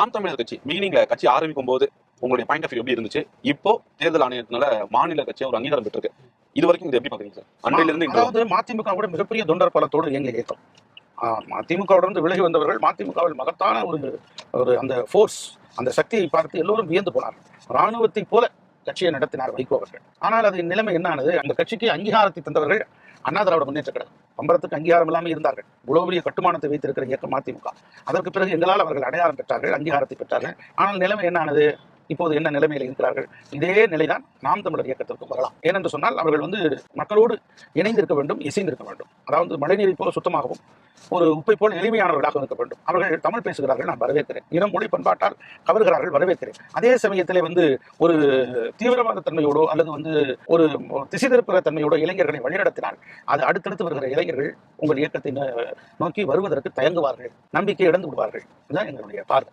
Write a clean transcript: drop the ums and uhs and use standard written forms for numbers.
நாம் தமிழர் கட்சி பிகினிங்ல கட்சி ஆரம்பிக்கும் போது உங்களுடைய பாயிண்ட் ஆஃப் வியூ எப்படி இருந்துச்சு? இப்போ தேர்தல் ஆணையத்தினால மாநில கட்சியை ஒரு அங்கீகாரம் பெற்றிருக்கு. இது வரைக்கும் இது எப்படி பாக்குறீங்க சார்? அன்றையில இருந்து அதாவது மதிமுக கூட மிகப்பெரிய தொண்டர் பலத்தோடு இயங்க இயக்கம். மதிமுகவிலிருந்து விலகி வந்தவர்கள் மதிமுகவில் மகத்தான ஒரு அந்த ஃபோர்ஸ், அந்த சக்தியை பார்த்து எல்லோரும் வியந்து போனார்கள். இராணுவத்தை போல கட்சியை நடத்தினார் வைகோ அவர்கள். ஆனால் அது நிலைமை என்ன ஆனது? அந்த கட்சிக்கு அங்கீகாரத்தை தந்தவர்கள் அண்ணா திராவிட முன்னேற்ற கழகம். பம்பரத்துக்கு அங்கீகாரம் இல்லாமல் இருந்தார்கள். இவ்வளவு பெரிய கட்டுமானத்தை வைத்திருக்கிற இயக்கம் மதிமுக. அதற்கு பிறகு எங்களால் அவர்கள் அடையாளம் பெற்றார்கள், அங்கீகாரத்தை பெற்றார்கள். ஆனால் நிலைமை என்ன ஆனது? இப்போது என்ன நிலைமையில் இருக்கிறார்கள்? இதே நிலைதான் நாம் தமிழர் இயக்கத்திற்கும் வரலாம். ஏனென்று சொன்னால் அவர்கள் மக்களோடு இணைந்திருக்க வேண்டும், இசைந்திருக்க வேண்டும். அதாவது மழைநீரை போல சுத்தமாகவும் ஒரு உப்பை போல் எளிமையானவர்களாக இருக்க வேண்டும். அவர்கள் தமிழ் பேசுகிறார்கள், நான் வரவேற்கிறேன். இனம் மொழி பண்பாட்டால் கவர்கிறார்கள், வரவேற்கிறேன். அதே சமயத்திலே ஒரு தீவிரவாத தன்மையோடோ அல்லது ஒரு திசை திருப்புற தன்மையோட இளைஞர்களை வழிநடத்தினால் அது அடுத்தடுத்து வருகிற இளைஞர்கள் உங்கள் இயக்கத்தை நோக்கி வருவதற்கு தயங்குவார்கள், நம்பிக்கை இழந்து விடுவார்கள். இதுதான் எங்களுடைய பார்வை.